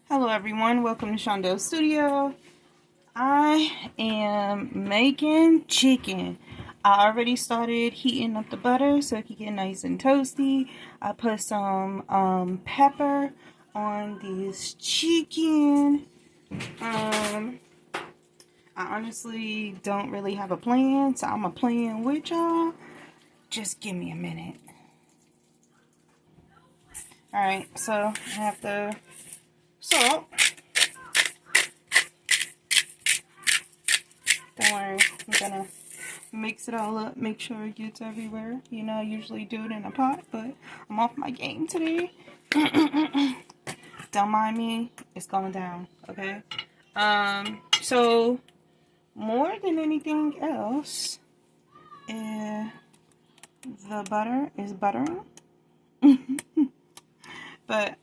Hello everyone, welcome to Shondell Studio. I am making chicken. I already started heating up the butter so it can get nice and toasty. I put some pepper on this chicken. I honestly don't really have a plan, so I'm a plan with y'all. Just give me a minute. Alright, so I have the salt. Don't worry, I'm gonna mix it all up, make sure it gets everywhere. You know, I usually do it in a pot, but I'm off my game today. Don't mind me, it's going down, okay? So more than anything else, the butter is buttering. But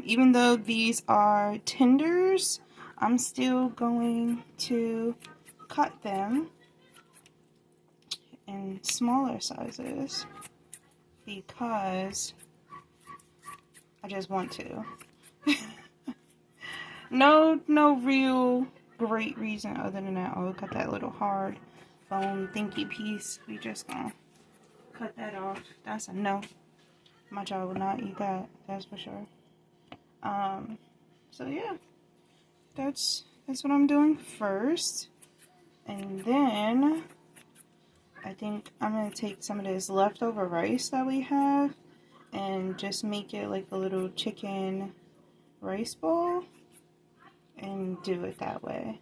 even though these are tenders, I'm still going to cut them in smaller sizes because I just want to. No real great reason other than that. Oh, got that little hard bone thinky piece. We just gonna cut that off. That's a no. My child will not eat that. That's for sure. So yeah, that's what I'm doing first, and then I think I'm gonna take some of this leftover rice that we have and just make it like a little chicken rice bowl and do it that way.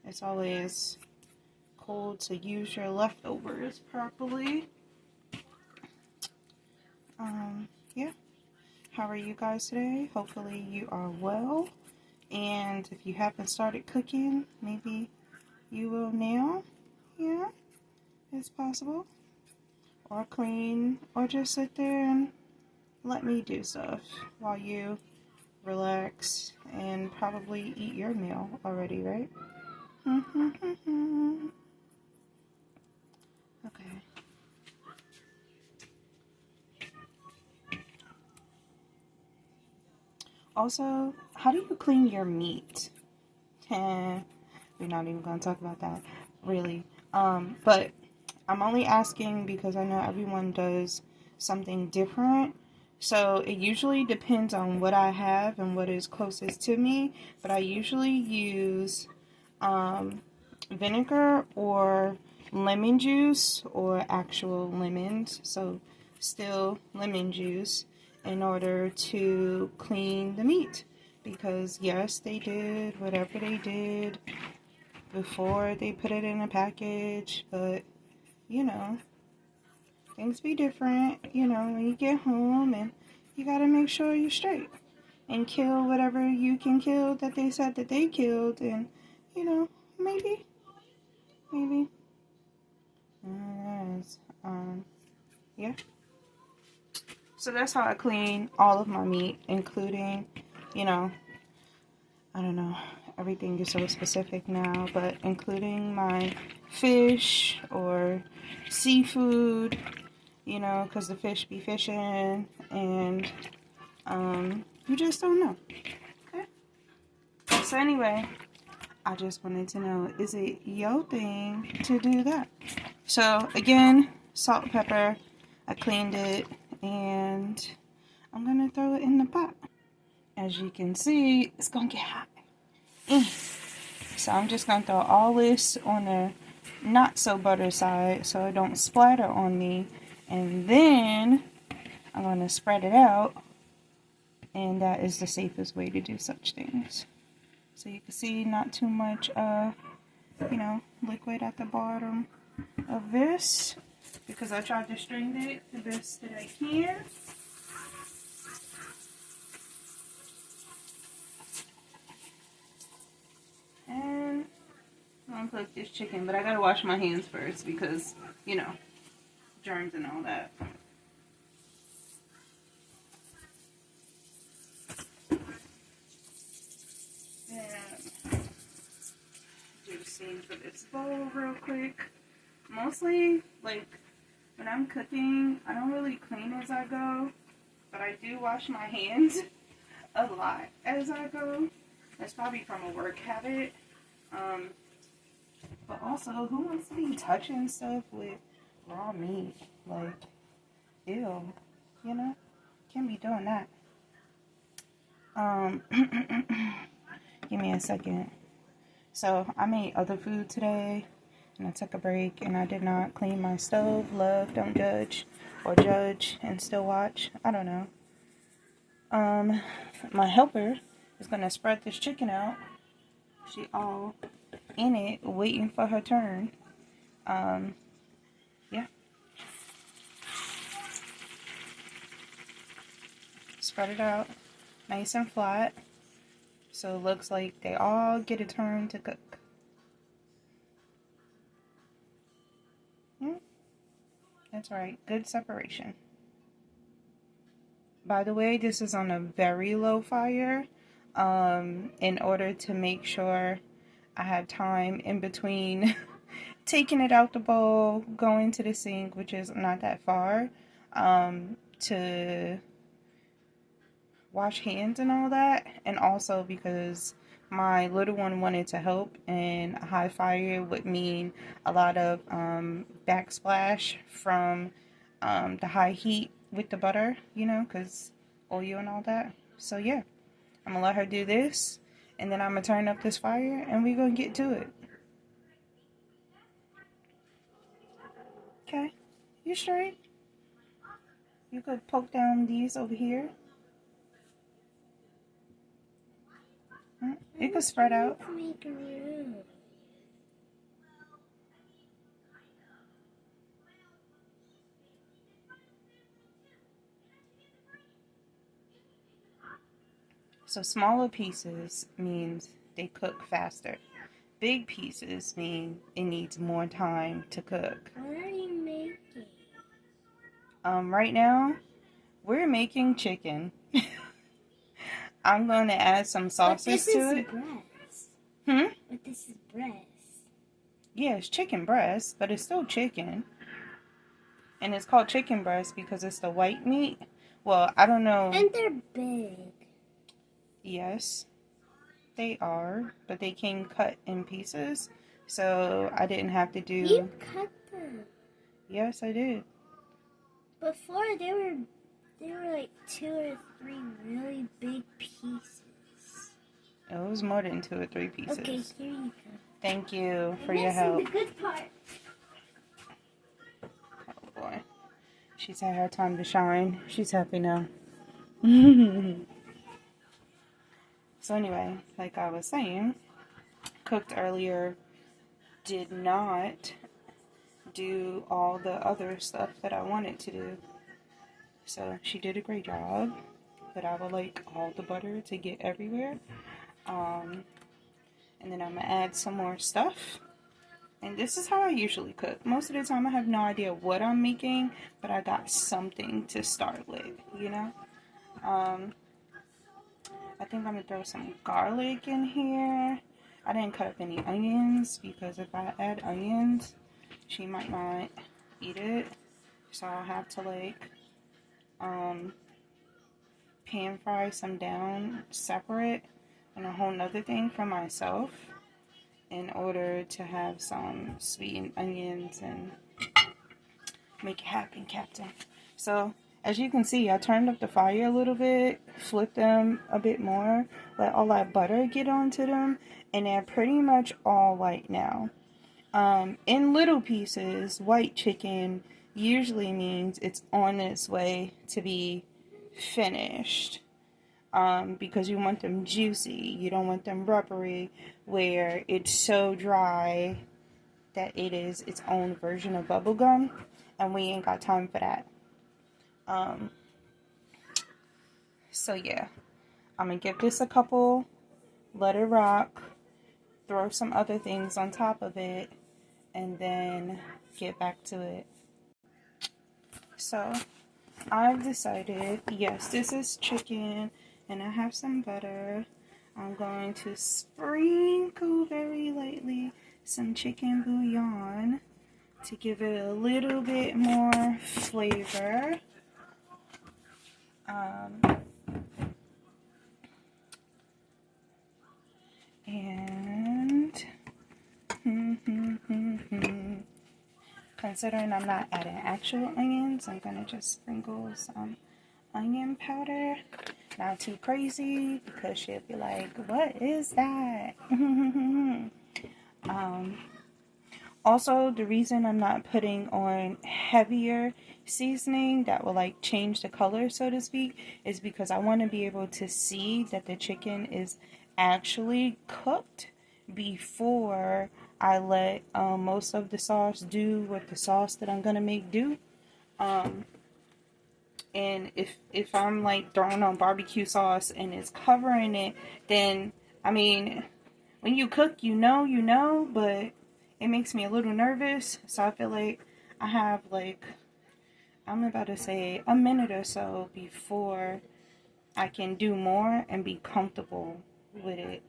It's always cool to use your leftovers properly. Yeah. How are you guys today? Hopefully you are well. And if you haven't started cooking, maybe you will now. Yeah, it's possible. Or clean, or just sit there and let me do stuff while you relax and probably eat your meal already, right? Okay. Also, how do you clean your meat? We're not even going to talk about that, really. But I'm only asking because I know everyone does something different. So it usually depends on what I have and what is closest to me. But I usually use vinegar or lemon juice or actual lemons. So still lemon juice in order to clean the meat. Because yes, they did whatever they did before they put it in a package, but you know, things be different, when you get home and you gotta make sure you're straight and kill whatever you can kill that they said that they killed, and maybe. Yes. Yeah. So that's how I clean all of my meat, including, I don't know, everything is so specific now, but including my fish or seafood, because the fish be fishing, and you just don't know. Okay? So anyway, I just wanted to know, is it your thing to do that? So again, salt, pepper, I cleaned it, and I'm gonna throw it in the pot. As you can see, it's gonna get hot. So I'm just gonna throw all this on the not so butter side so it don't splatter on me, and then I'm gonna spread it out, and that is the safest way to do such things. So you can see not too much liquid at the bottom of this, because I tried to strain it the best that I can. And I'm gonna cook this chicken, but I gotta wash my hands first because, germs and all that. And do the same for this bowl real quick. Mostly, like, when I'm cooking, I don't really clean as I go. but I do wash my hands a lot as I go. That's probably from a work habit. But also, who wants to be touching stuff with raw meat? Like, ew, you know? Can't be doing that. Give me a second. So, I made other food today, and I took a break, and I did not clean my stove. Love, don't judge, or judge and still watch. I don't know. My helper is gonna spread this chicken out. She all in it, waiting for her turn. Yeah. Spread it out nice and flat, so it looks like they all get a turn to cook. That's right, good separation. By the way, this is on a very low fire, in order to make sure I have time in between taking it out the bowl, going to the sink, which is not that far, to wash hands and all that, and also because my little one wanted to help, and a high fire would mean a lot of backsplash from the high heat with the butter, you know, because oil and all that. So yeah, I'm gonna let her do this, and then I'm gonna turn up this fire, and we're gonna get to it. Okay, you straight? You could poke down these over here. It could spread out. So smaller pieces means they cook faster. Big pieces mean it needs more time to cook. What are you making? Right now, we're making chicken. I'm going to add some sauces to it. Breast. Hmm? But this is breast. Yeah, it's chicken breast, but it's still chicken. And it's called chicken breast because it's the white meat. Well, I don't know. And they're big. Yes, they are, but they came cut in pieces, so I didn't have to do. You cut them. Yes, I did. Before they were like 2 or 3 really big pieces. It was more than 2 or 3 pieces. Okay, here you go. Thank you for your help. The good part. Oh boy, she's had her time to shine. She's happy now. So anyway, like I was saying, cooked earlier, did not do all the other stuff that I wanted to do. So she did a great job, but I would like all the butter to get everywhere. And then I'm gonna add some more stuff. And this is how I usually cook. Most of the time I have no idea what I'm making, but I got something to start with, you know? I think I'm gonna throw some garlic in here. I didn't cut up any onions because if I add onions, she might not eat it. So I'll have to like pan fry some down separate and a whole nother thing for myself in order to have some sweetened onions and make it happen, Captain. So as you can see, I turned up the fire a little bit, flipped them a bit more, let all that butter get onto them, and they're pretty much all white now. In little pieces, white chicken usually means it's on its way to be finished. Because you want them juicy, you don't want them rubbery, where it's so dry that it is its own version of bubblegum, and we ain't got time for that. So yeah, I'm gonna give this a couple, let it rock, throw some other things on top of it, and then get back to it. So I've decided, yes, this is chicken, and I have some butter. I'm going to sprinkle very lightly some chicken bouillon to give it a little bit more flavor. And considering I'm not adding actual onions, I'm gonna just sprinkle some onion powder. Not too crazy because she'll be like, what is that? Also, the reason I'm not putting on heavier seasoning that will like change the color, so to speak, is because I want to be able to see that the chicken is actually cooked before I let most of the sauce do what the sauce that I'm gonna make do. And if I'm like throwing on barbecue sauce and it's covering it, then I mean, when you cook, you know, but it makes me a little nervous. So I feel like I have like, I'm about to say a minute or so before I can do more and be comfortable with it.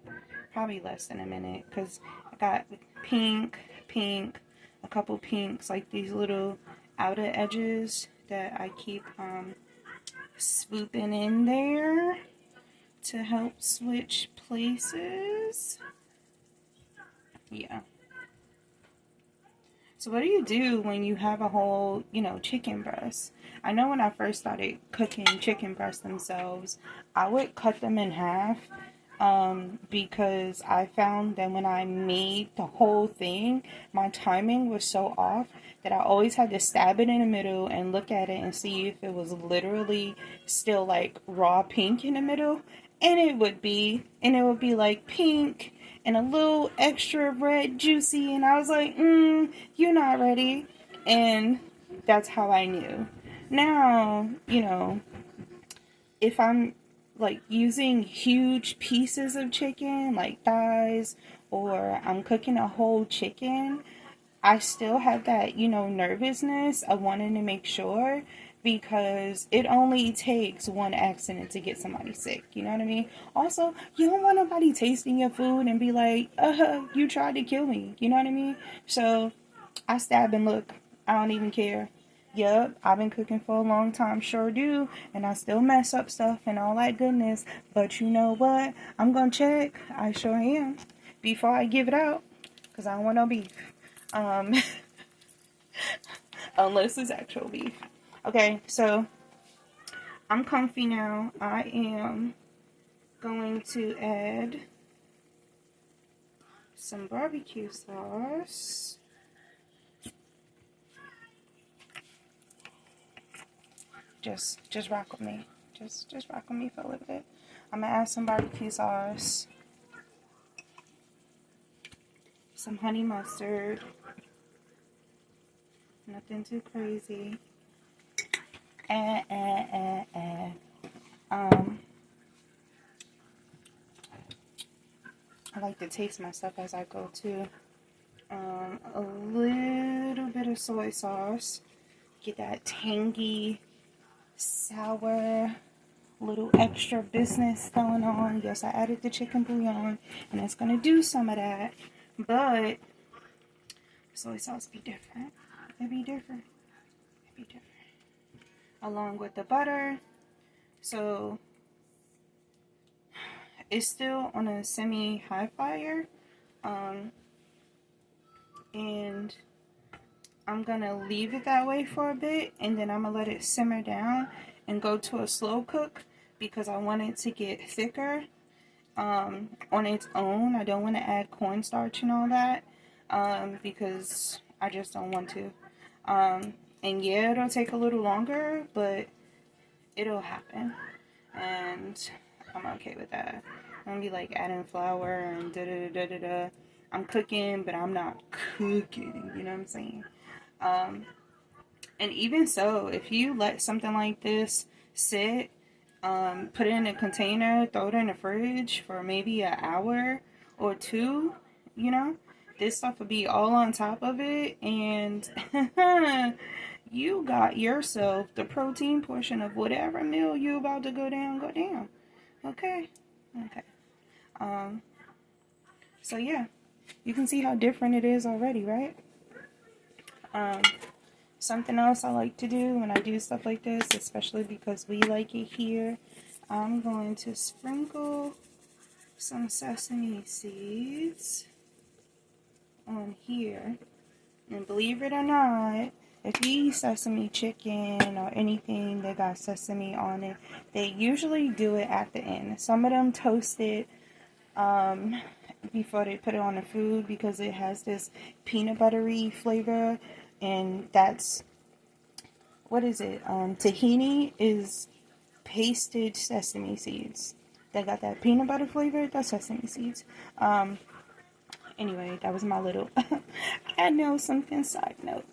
Probably less than a minute because I got pink, a couple pinks, like these little outer edges that I keep swooping in there to help switch places. Yeah. So what do you do when you have a whole, chicken breast? I know when I first started cooking chicken breasts themselves, I would cut them in half because I found that when I made the whole thing, my timing was so off that I always had to stab it in the middle and look at it and see if it was literally still like raw pink in the middle. And it would be like pink and a little extra red juicy, and I was like, you're not ready. And that's how I knew. Now, if I'm like using huge pieces of chicken, like thighs, or I'm cooking a whole chicken, I still have that, nervousness of wanting to make sure because it only takes one accident to get somebody sick. You know what I mean? Also, you don't want nobody tasting your food and be like, you tried to kill me. You know what I mean? So I stab and look. I don't even care. Yup, I've been cooking for a long time, sure do, and I still mess up stuff and all that goodness. But you know what? I'm gonna check. I sure am before I give it out, cause I don't want no beef. Unless it's actual beef. Okay, so I'm comfy now. I am going to add some barbecue sauce. Just rock with me. Just rock with me for a little bit. I'm gonna add some barbecue sauce, some honey mustard. Nothing too crazy. I like to taste my stuff as I go too. A little bit of soy sauce. Get that tangy, sour, little extra business going on. Yes, I added the chicken bouillon, and it's gonna do some of that. But soy sauce be different. It be different. Along with the butter. So it's still on a semi-high fire. And I'm gonna leave it that way for a bit, and then I'm gonna let it simmer down and go to a slow cook because I want it to get thicker on its own. I don't want to add cornstarch and all that because I just don't want to. And yeah, it'll take a little longer, but it'll happen, and I'm okay with that. I'm gonna be like adding flour and da da da da da. I'm cooking, but I'm not cooking. You know what I'm saying? And even so, if you let something like this sit, put it in a container, throw it in the fridge for maybe an hour or two, this stuff will be all on top of it, and you got yourself the protein portion of whatever meal you about to go down. Okay. So yeah, you can see how different it is already, right? something else I like to do when I do stuff like this, especially because we like it here, I'm going to sprinkle some sesame seeds on here. And believe it or not, if you eat sesame chicken or anything that got sesame on it, they usually do it at the end. Some of them toast it before they put it on the food because it has this peanut buttery flavor, and that's, what is it? Tahini is pasted sesame seeds. They got that peanut butter flavor. That's sesame seeds. Anyway, that was my little I know something side note.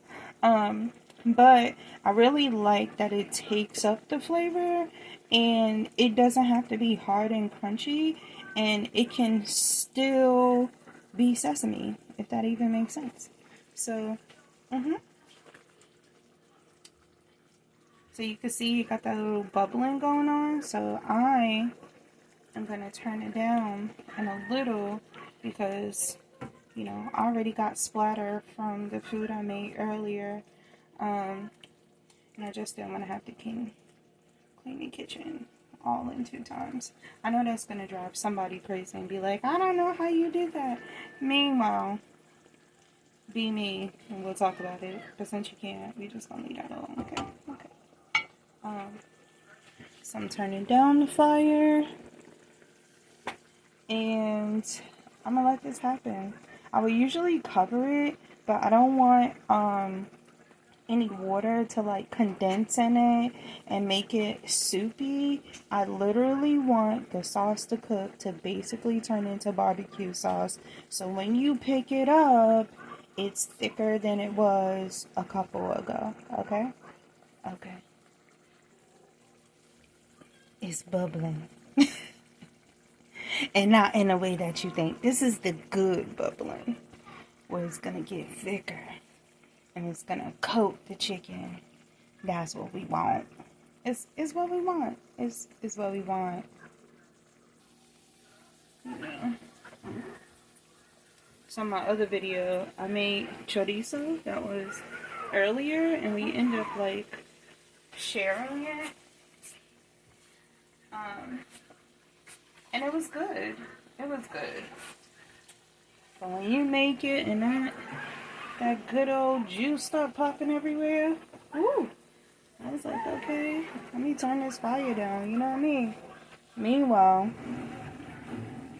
But I really like that it takes up the flavor and it doesn't have to be hard and crunchy, and it can still be sesame, if that even makes sense. So, so you can see you got that little bubbling going on. So I am going to turn it down in a little because, you know, I already got splatter from the food I made earlier. And I just didn't want to have to clean the kitchen all in 2 times. I know that's going to drive somebody crazy and be like, I don't know how you did that. Meanwhile, be me and we'll talk about it. But since you can't, we just going to leave that alone. Okay? Okay. So I'm turning down the fire. And I'm going to let this happen. I would usually cover it, but I don't want any water to like condense in it and make it soupy. I literally want the sauce to cook to basically turn into barbecue sauce. So when you pick it up, it's thicker than it was a couple ago. Okay? Okay. It's bubbling. And not in a way that you think. This is the good bubbling, where it's gonna get thicker and it's gonna coat the chicken. That's what we want. It's what we want. It's what we want. Yeah. So my other video, I made chorizo that was earlier, and we ended up like sharing it. And it was good. It was good. But when you make it and that good old juice start popping everywhere, woo! I was like, okay, let me turn this fire down, you know what I mean? Meanwhile,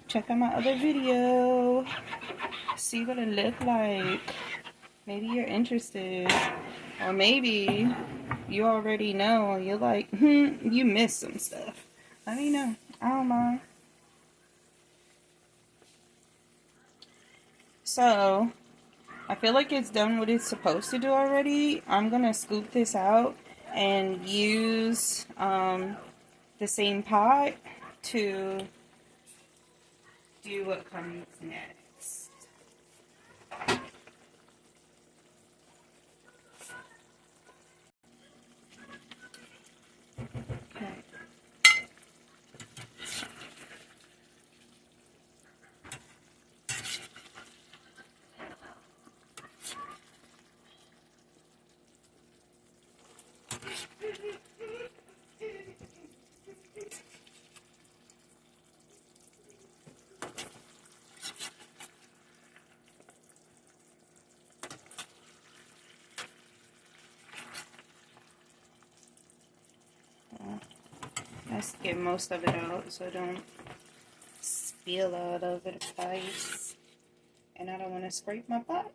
check out my other video. See what it looked like. Maybe you're interested. Or maybe you already know and you're like, you missed some stuff. Let me know. I don't mind. So, I feel like it's done what it's supposed to do already. I'm going to scoop this out and use the same pot to do what comes next. Okay. Let's get most of it out so don't spill all over the place. And I don't want to scrape my pot.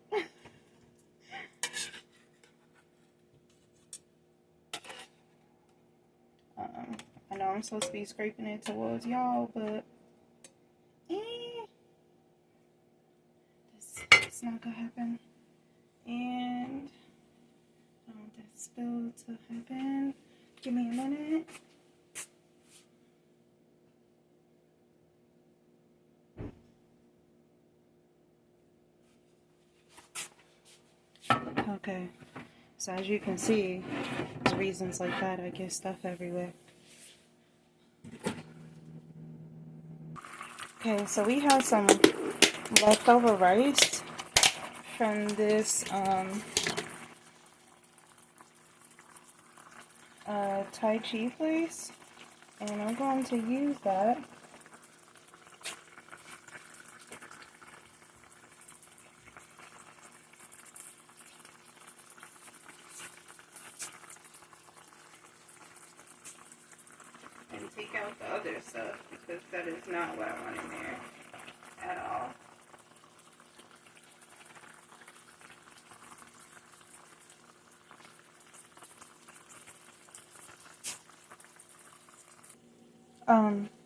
I know I'm supposed to be scraping it towards y'all, but it's not gonna happen. And I don't want that spill to happen. Give me a minute. Okay, so as you can see, there's reasons like that I get stuff everywhere. Okay, so we have some leftover rice from this Tai Chi place, and I'm going to use that. And take out the other stuff because that is not what I want in there at all.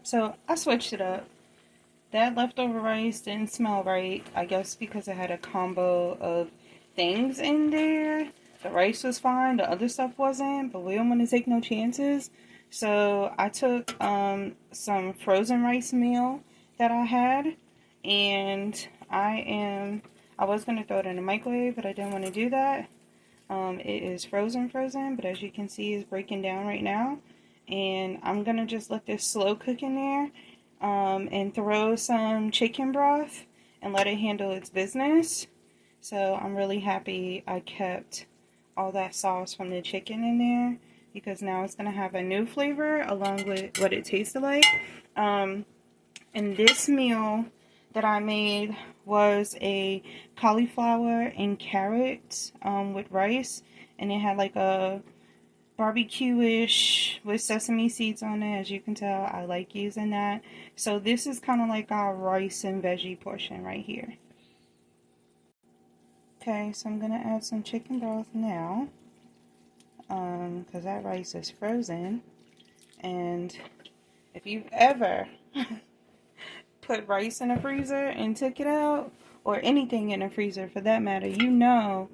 So I switched it up. That leftover rice didn't smell right, I guess because it had a combo of things in there. The rice was fine, the other stuff wasn't, but we don't want to take no chances. So I took some frozen rice meal that I had, and I was going to throw it in the microwave, but I didn't want to do that. It is frozen, but as you can see, it's breaking down right now. And I'm going to just let this slow cook in there and throw some chicken broth and let it handle its business. So I'm really happy I kept all that sauce from the chicken in there because now it's going to have a new flavor along with what it tasted like. And this meal that I made was a cauliflower and carrot with rice, and it had like a barbecue-ish with sesame seeds on it. As you can tell, I like using that. So this is kind of like our rice and veggie portion right here. Okay, so I'm gonna add some chicken broth now because that rice is frozen. And if you've ever put rice in a freezer and took it out, or anything in a freezer for that matter, you know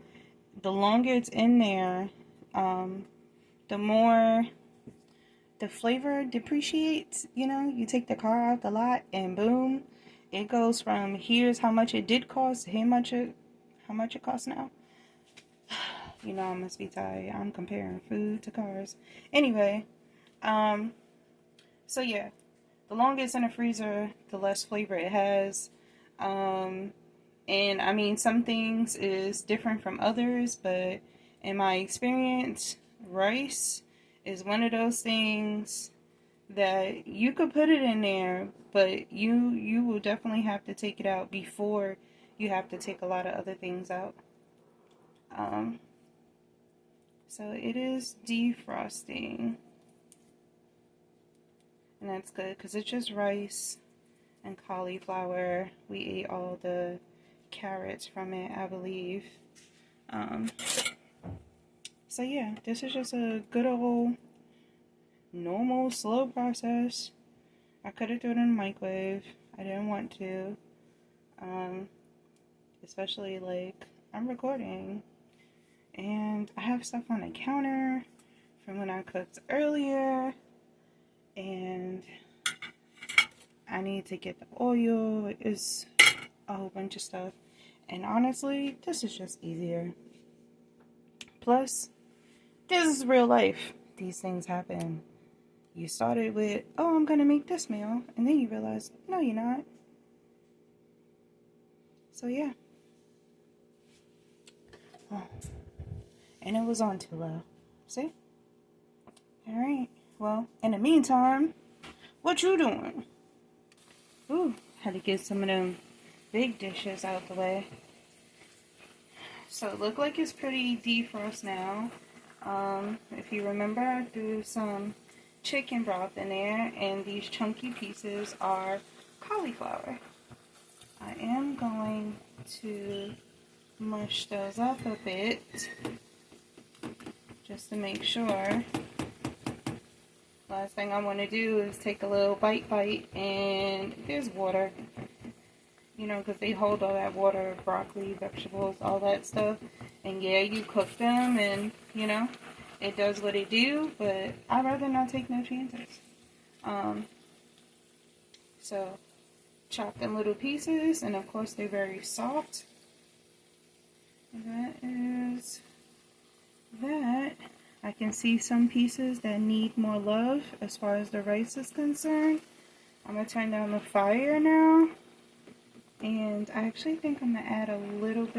the longer it's in there, the more the flavor depreciates. You know, you take the car out the lot and boom, it goes from here's how much it did cost to how much it costs now. You know, I must be tired. I'm comparing food to cars. Anyway, so yeah, the longer it's in a freezer, the less flavor it has. And I mean, some things is different from others, but in my experience, rice is one of those things that you could put it in there, but you will definitely have to take it out before you have to take a lot of other things out. So it is defrosting, and that's good because it's just rice and cauliflower. We ate all the carrots from it, I believe. So yeah, this is just a good old normal slow process. I could have thrown it in the microwave. I didn't want to. Especially like I'm recording and I have stuff on the counter from when I cooked earlier, and I need to get the oil. It's a whole bunch of stuff, and honestly, this is just easier. Plus, this is real life. These things happen. You started with, oh, I'm gonna make this meal, and then you realize, no, you're not. So yeah. Oh. And it was on too low. See? Alright. Well, in the meantime, what you doing? Ooh, had to get some of them big dishes out the way. So it looked like it's pretty defrost now. If you remember, I threw some chicken broth in there, and these chunky pieces are cauliflower. I am going to mush those up a bit just to make sure. Last thing I want to do is take a little bite and there's water, you know, because they hold all that water, broccoli, vegetables, all that stuff. And yeah, you cook them and, you know, it does what it do, but I'd rather not take no chances. So chopped in little pieces, and of course they're very soft. And that is that. I can see some pieces that need more love as far as the rice is concerned. I'm going to turn down the fire now. And I actually think I'm going to add a little bit